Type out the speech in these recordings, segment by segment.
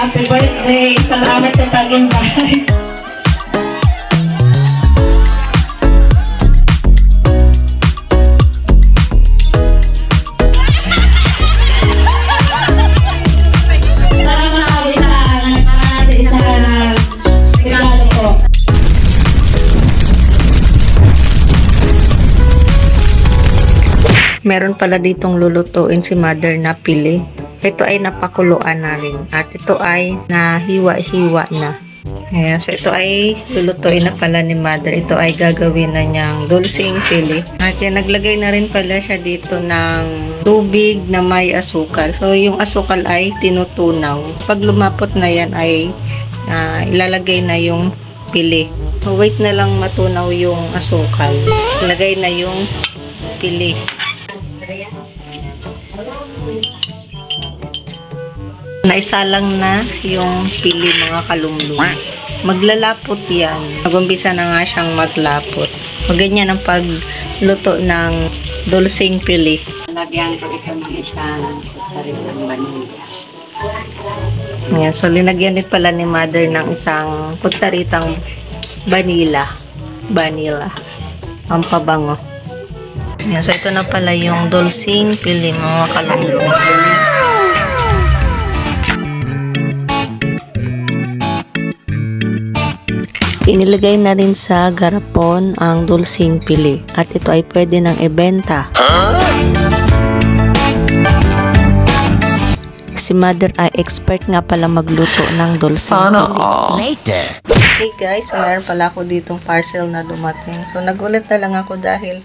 Happy birthday! Salamat sa tagumpay! Meron pala ditong lulutuin si mother na pili. Ito ay napakuluan na rin. At ito ay nahiwa-hiwa na. Ayan, so ito ay lulutuin na pala ni mother. Ito ay gagawin na niyang dulcing pili. At yan, naglagay na rin pala siya dito ng tubig na may asukal. So yung asukal ay tinutunaw. Pag lumapot na yan ay ilalagay na yung pili. So wait na lang matunaw yung asukal. Ilagay na yung pili. Naisalang na yung pili mga kalumlum. Maglalapot yan. Mag-umpisa na nga siyang maglapot. Ganyan ang pagluto ng dulcing pili. Lagyan ko ito ng isang kutsaritang vanilla. Yan, so linagyan din pala ni mother ng isang kutsaritang vanilla. Ang pabango. Yan, so ito na pala yung dulcing pili mga kalumlum. Inilagay na rin sa garapon ang dulcing pili at ito ay pwede nang ibenta. Si mother ay expert nga pala magluto ng dulcing pili. Hey guys, so meron pala ako ditong parcel na dumating. So nagulat na lang ako dahil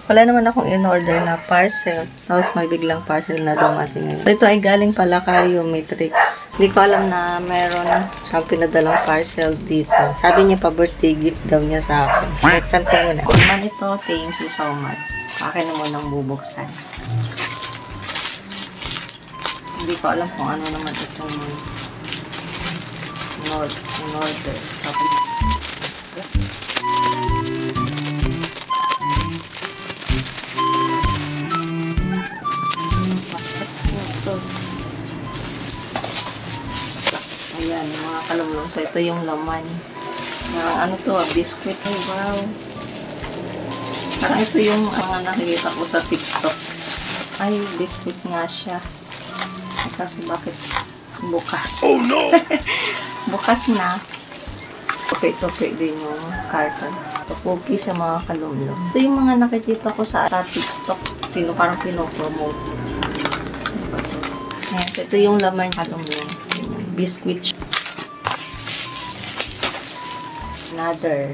wala naman akong in-order na parcel. Tapos may biglang parcel na dumating ngayon. So ito ay galing pala kay Matrix. Hindi ko alam na meron siyang pinadalang parcel dito. Sabi niya pa birthday gift daw niya sa akin. Buksan ko muna. Naman ito, thank you so much. Akin na munang bubuksan. Hindi ko alam kung ano naman itong in-order. Ayan, mga kalumlum. So, ito yung laman. Ano to, biscuit. Oh, wow. Parang ito yung nakikita ko sa TikTok. Ay, biscuit nga siya. Kasi bakit bukas? Oh, no! Bukas na. Tope-tope din yung carton. Ito, cookie siya mga kalumlum. Ito yung mga nakikita ko sa TikTok. Parang pinopromote. Ayan, so ito yung laman kalumlum. Biscuit. Another.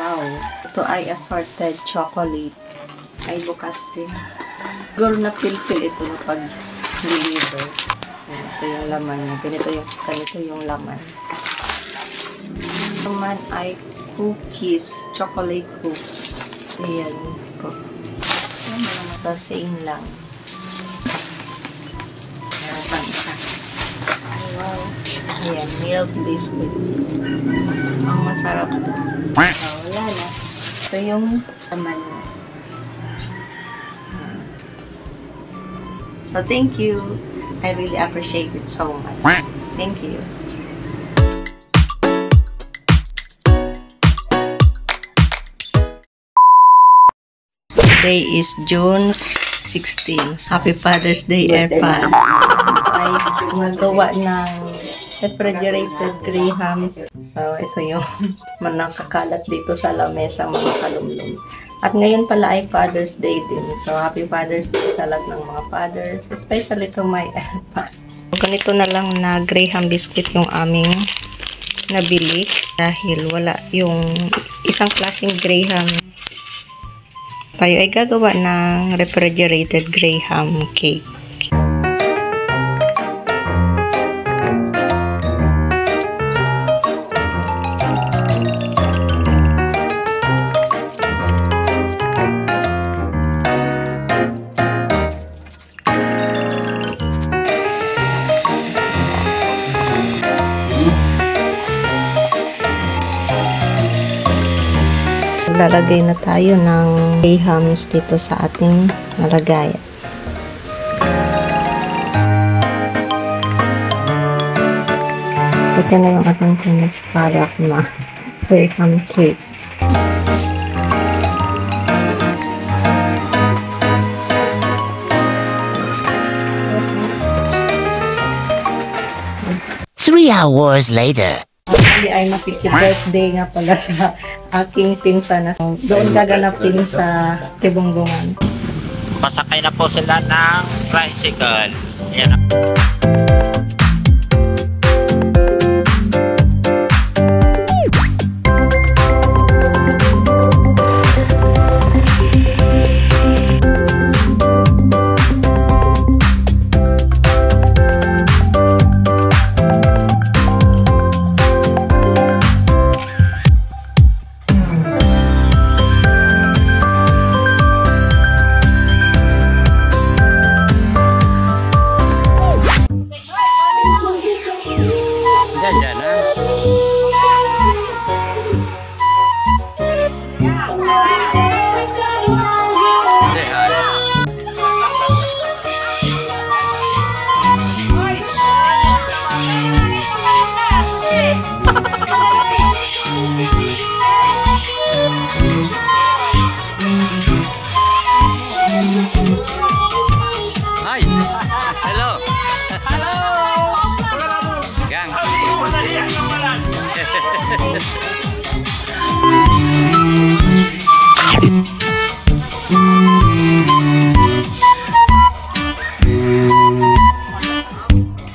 Wow. Ito ay assorted chocolate. Ay bukas din. Siguro na pil-pil ito na pag-deliver. Ito yung laman niya. Ganito yung laman. Laman ay cookies. Chocolate cookies. Ayan. Ayan naman sa same lang. Pang isa. Wow. Ayan, milk biscuit. Ang masarap to. Wala na. Ito yung laman niya. So, thank you. I really appreciate it so much. Thank you. Today is June 16. Happy Father's Day, Airpad. Ay magawa ng refrigerated grahams. So, ito yung nakakalat dito sa lamesa mga kalumlum. At ngayon pala ay Father's Day din. So, Happy Father's Day sa lahat ng mga fathers. Especially to my Airpad. Ganito na lang na graham biscuit yung aming nabili. Dahil wala yung isang klaseng graham. Tayo ay gagawa ng refrigerated graham cake. Lalagay na tayo ng grahams dito sa ating nalagayan. Ito na yung ating finished product na Graham cake. Three hours later. Actually, ay makiki-birthday nga pala sa aking pinsan na doon gaganapin sa Tibunggungan. Pasakay na po sila ng tricycle. Ayan. Diyan na. Say hi. Hi. Hello. Hello. Gang.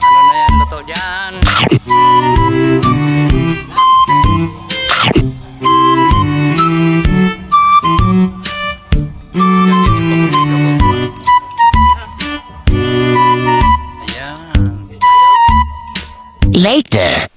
Ano na yan luto dyan? Ayan. Later.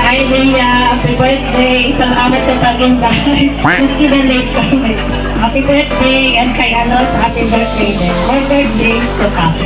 Hi, Leia. Happy birthday. Salamat sa pag-invite. Maski na late kami. Happy birthday. And kay Anos, happy birthday din. More birthdays to come.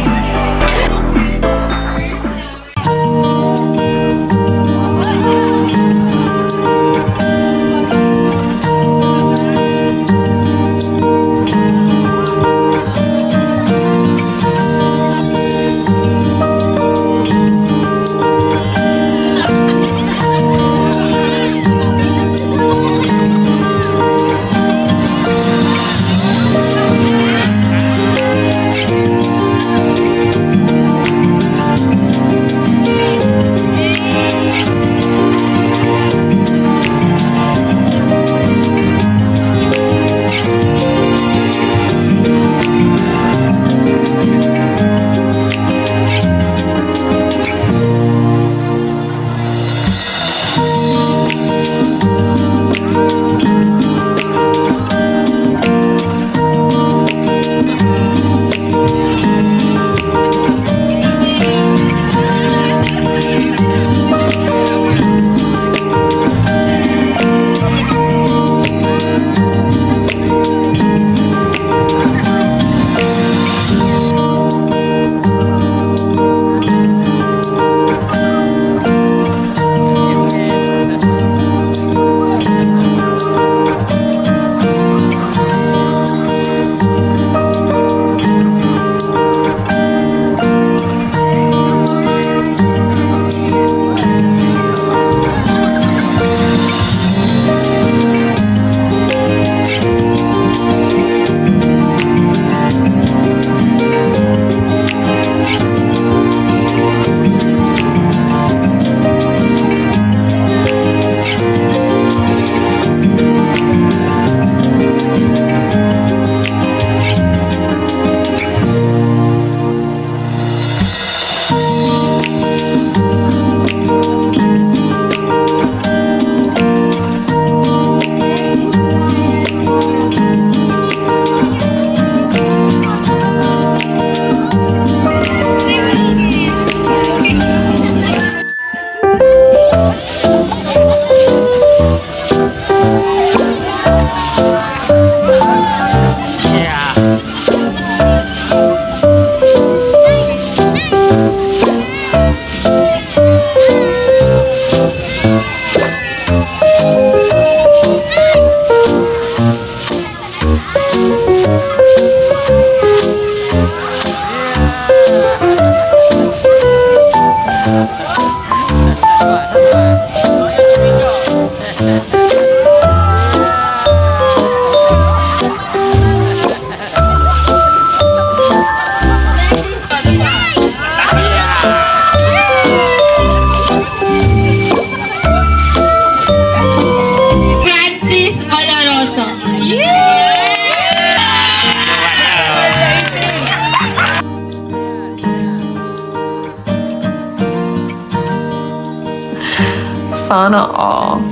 Sana all.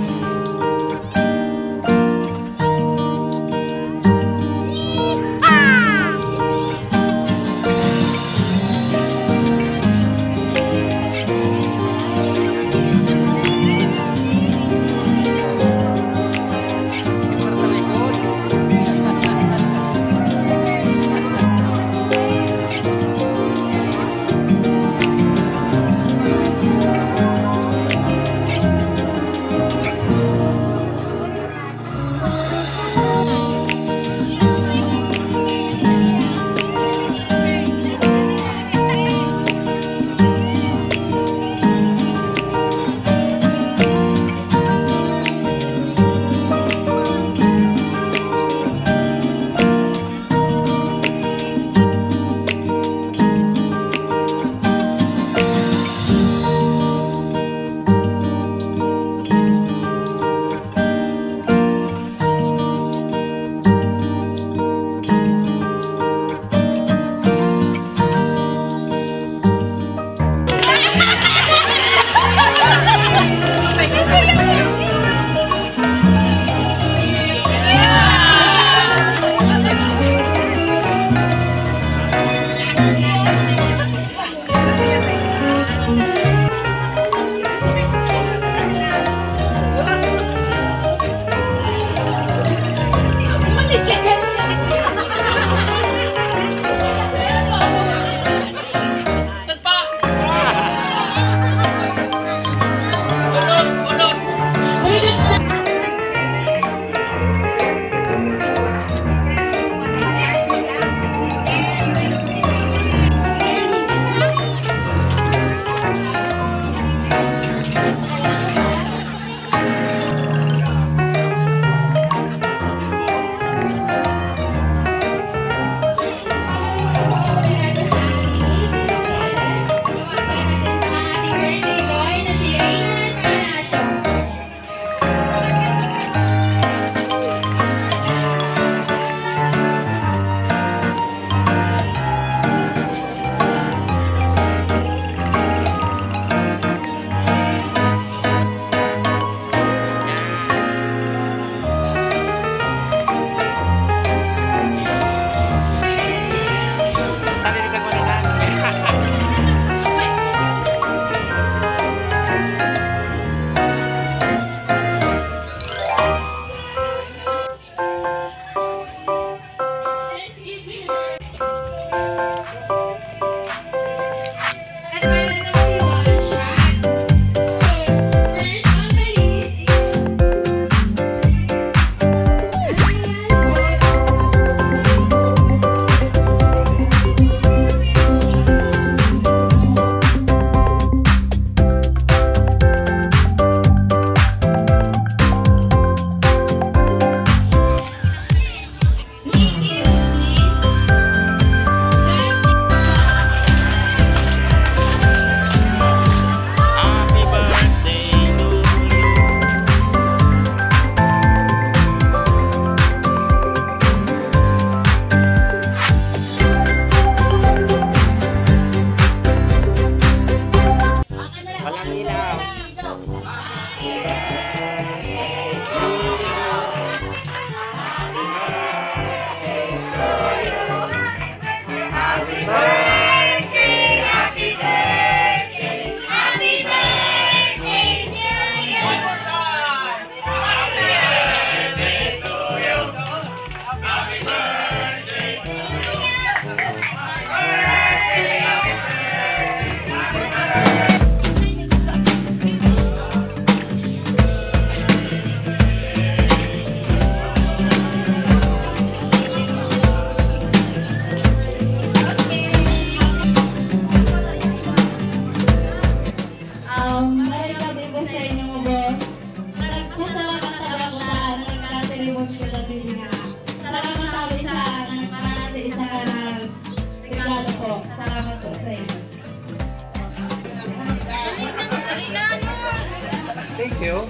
Thank you.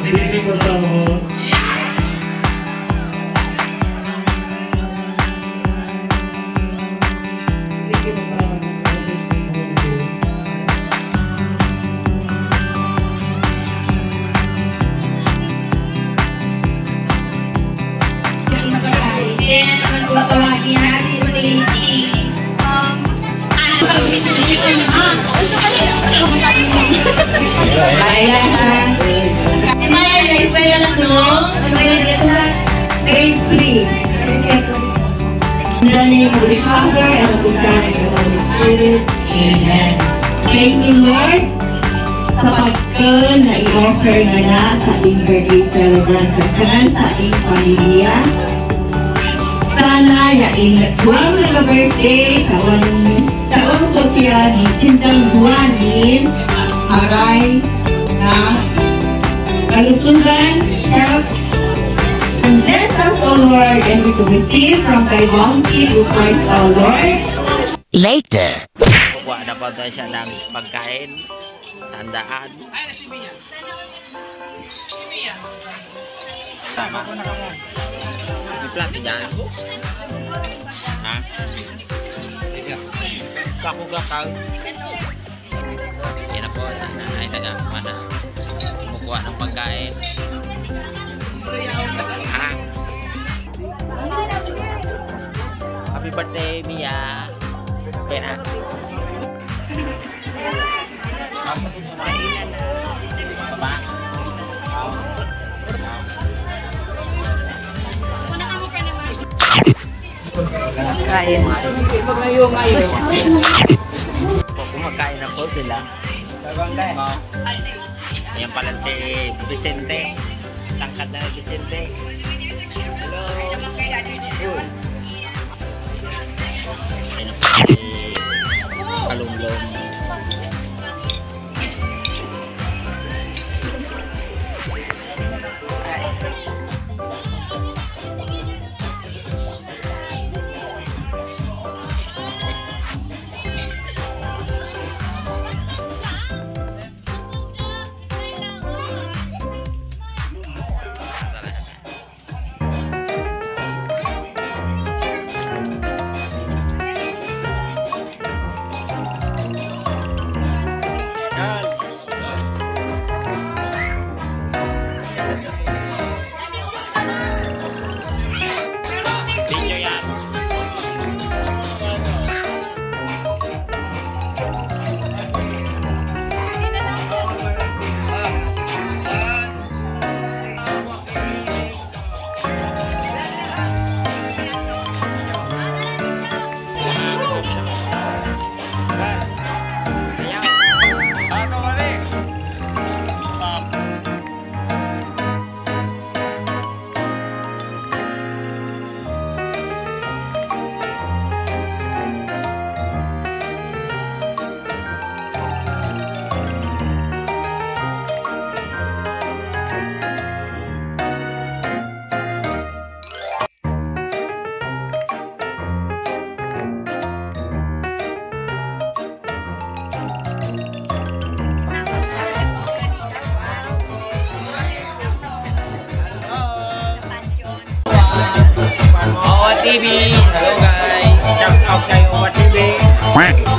Hindi ko tapos. Sige mo pa. Maya, ha? Si Maya, na-isaya lang, no? Grade 3. In the name of the Father, and of the Son, and of the Holy Spirit. Amen. Thank you, Lord, sa pagkon na i-offer na na sa ating birthday celebrant sa kanan sa ating pamilya. Sana yain buwang nag-birthday, taon ko siya ni Sintang Buwanin, aray na kalusugan, health, and bless us, O Lord, and we to receive from thy bounty through Christ our Lord. Later. Kukuha na po daw siya ng pagkain. Sandaan. Tama. May plato dyan. Ha? Kakugakaw. Yan na po. Sa nanay nagagawa na kumukuha ng pagkain. Ha? Happy birthday, Mia. Okay na. Baba. Kain. Kumakain na po sila. Ayan pala si Vicente. Tangkad na Vicente. Hello. Ayan po si Kalunglong. Tinyo yan. TV. Hello guys. Shout out kay Owa TV.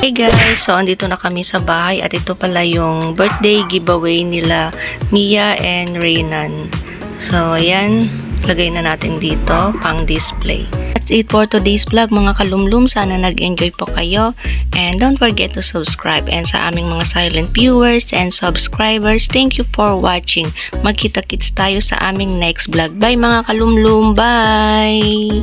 Hey guys, so andito na kami sa bahay at ito pala yung birthday giveaway nila Mia and Reynan. So ayan, lagay na natin dito pang display. That's it for today's vlog mga kalumlum. Sana nag-enjoy po kayo and don't forget to subscribe. And sa aming mga silent viewers and subscribers, thank you for watching. Magkita-kits tayo sa aming next vlog. Bye mga kalumlum, bye!